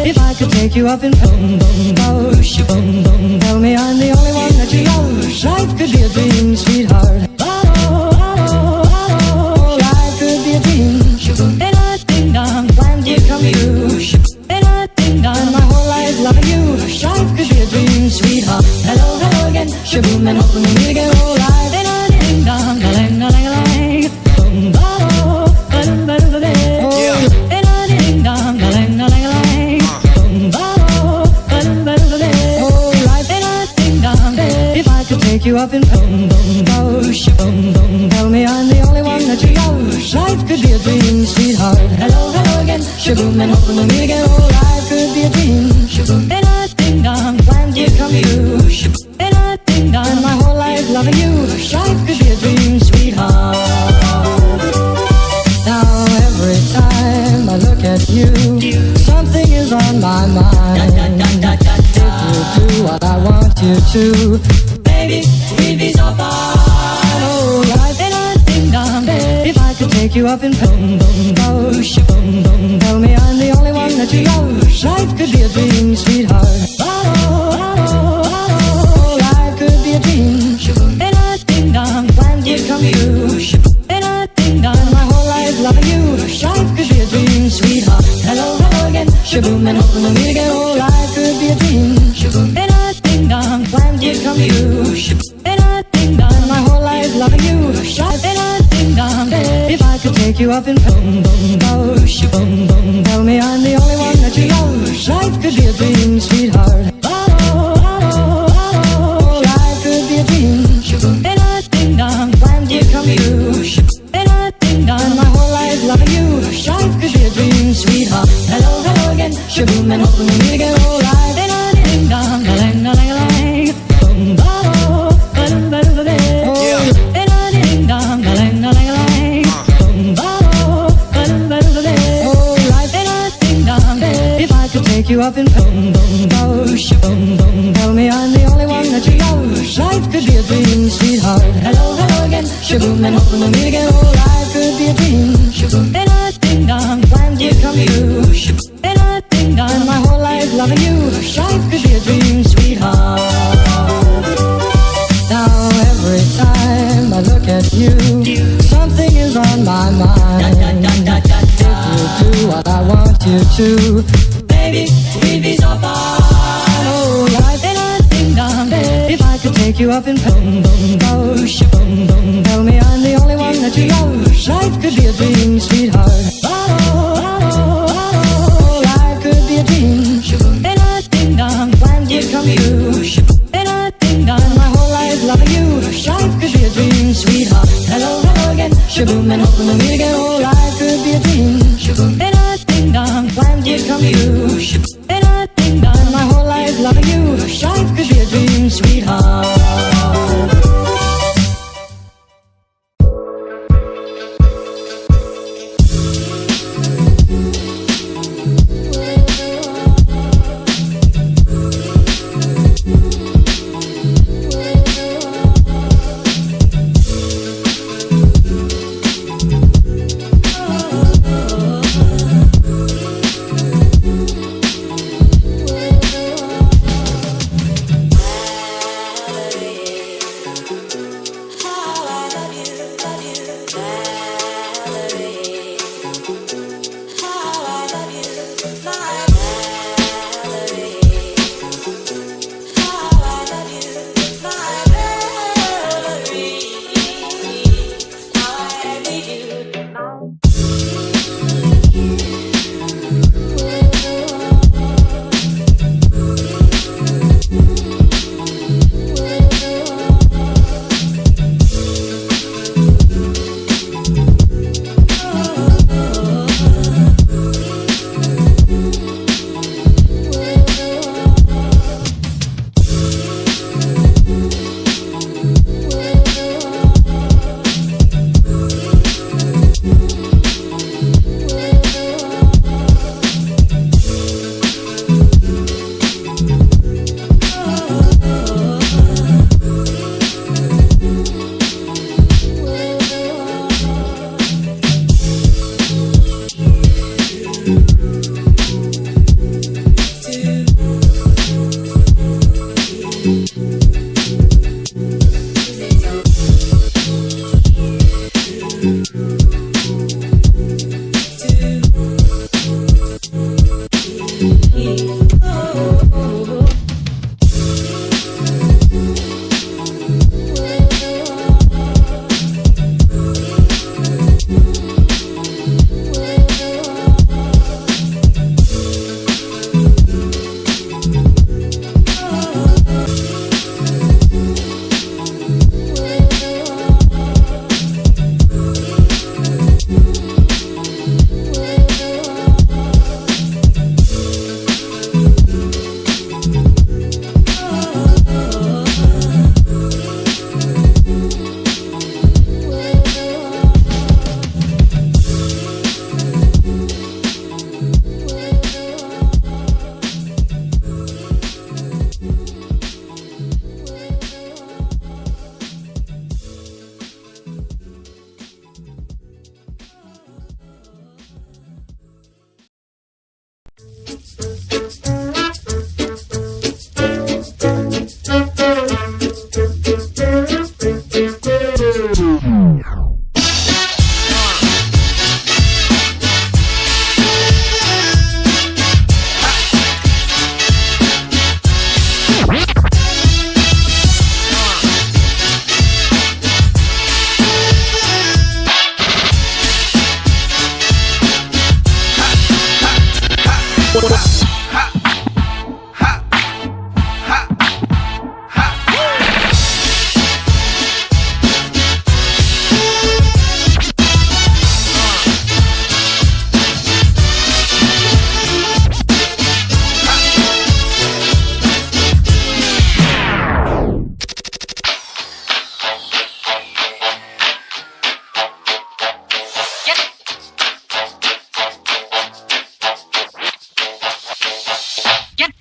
If I could take you up in boom, boom, boom, boom, boom, tell me I'm the only one that you love. Life could be a dream, sweetheart. Life could be a dream. When you come true, and my whole life loving you. Life could be a dream, sweetheart. Hello, hello again, shaboom, and hoping we meet again. Oh, life, ding dong, a lang, a lang, a lang. Boom, boom, ba-dum, ba-dum, ba-dum. Ding dong, a lang, a lang, a lang. Boom, boom, ba-dum, ba-dum, ba-dum. Oh, life, ding dong. If I could take you up in boom, boom, boom, shaboom, boom, tell me I'm the only one that you love. Life could be a dream, sweetheart. Hello, hello again, shaboom, and hoping we meet again. Oh, life could be a dream, shaboom, ding dong. When you come true, ding dong. And my whole life loving you. Life could be a dream, sweetheart. Now every time I look at you, something is on my mind. If you do what I want you to, baby, we'd be so far. Oh, life, ding dong. If I could take you up in boom, boom, boom, boom, boom, tell me I'm the only one that you love. Life could be a dream, sweetheart. Life could be a dream. Ding dong. When you come true, ding dong. My whole life loving you. Life could be a dream, sweetheart. Hello, hello again, shaboom, and hoping we'll meet again. Oh, life could be a dream, ding dong. When you come true, ding dong. My whole life loving you. Life, ding dong. If I could take you up in boom, boom, boom, boom, boom, tell me I'm the only one that you love. Life could be a dream, sweetheart. Life could be a dream, ding dong. When you come true, ding dong. My whole life loving you. Life could be a dream, sweetheart. Hello, hello again, shaboom, and hoping we meet again. Oh, life, ding dong, a lang, a lang, a lang. Boom, boom, ba-dum, ba-dum, ba-dum. Ding dong, a lang, a lang, a lang. Boom, boom, ba-dum, ba-dum, ba-dum. Oh, life, ding dong. If I could take you up in boom, boom, boom, boom, boom, tell me I'm the only one that you love. Life could be a dream, sweetheart. Hello, hello again, shaboom, and hoping we'll meet again. Oh, life could be a dream, ding dong. When you come true, ding dong. And my whole life loving you. Life could be a dream, sweetheart. Now every time I look at you, something is on my mind. If you do what I want you to, baby, we'd be so far. Oh, life, ding dong. If I could take you up in boom, boom, boom, boom, boom, tell me I'm the only one that you love. Life could be a dream, sweetheart. Life could be a dream, ding dong. When you come true, ding dong. My whole life loving you. Life could be a dream, sweetheart. Hello, hello again, shaboom, and hoping we'll meet again. Oh, life could be a dream, ding dong. When you come true, ding dong. My whole life loving you. Life could be a dream, sweetheart.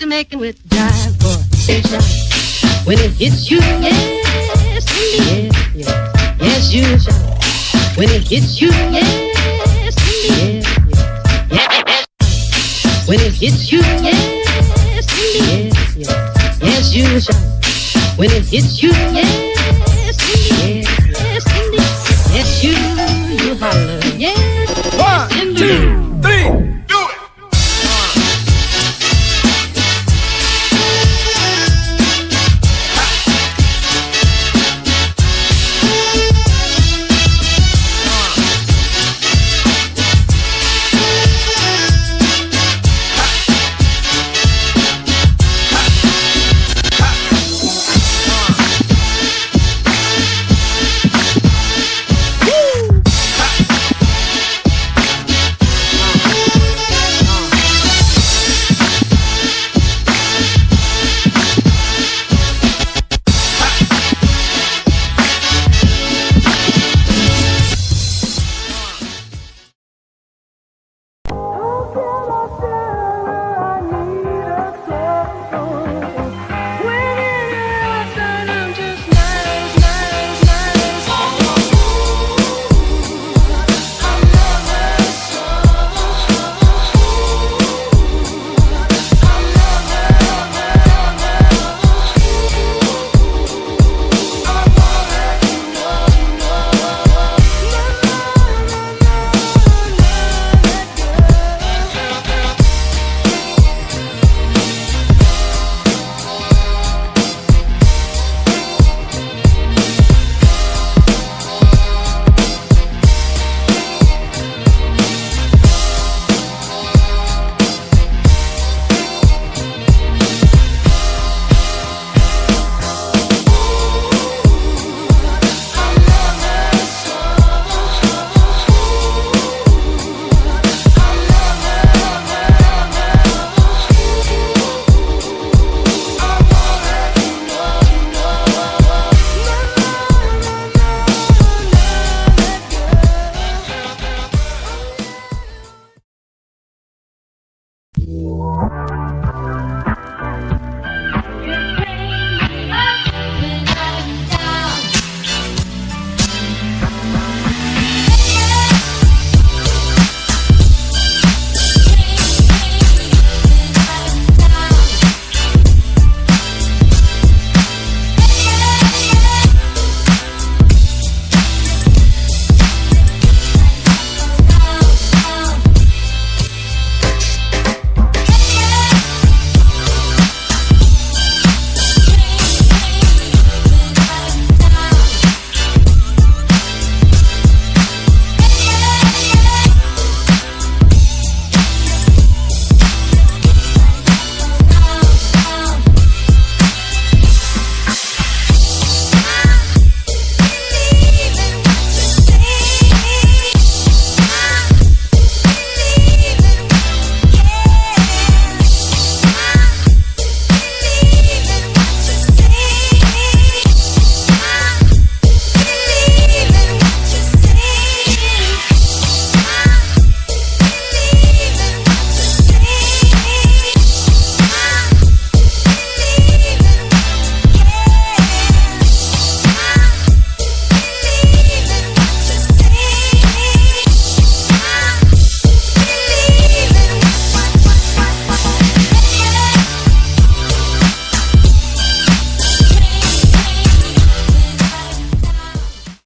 Jamaican with jive, boy. It's shout. When it hits you, yes, indeed. Yes, yes, you shout. When it hits you, yes, indeed. Yes, yes. When it hits you, yes, indeed. Yes, yes, yes, you shout. When it hits you, yes.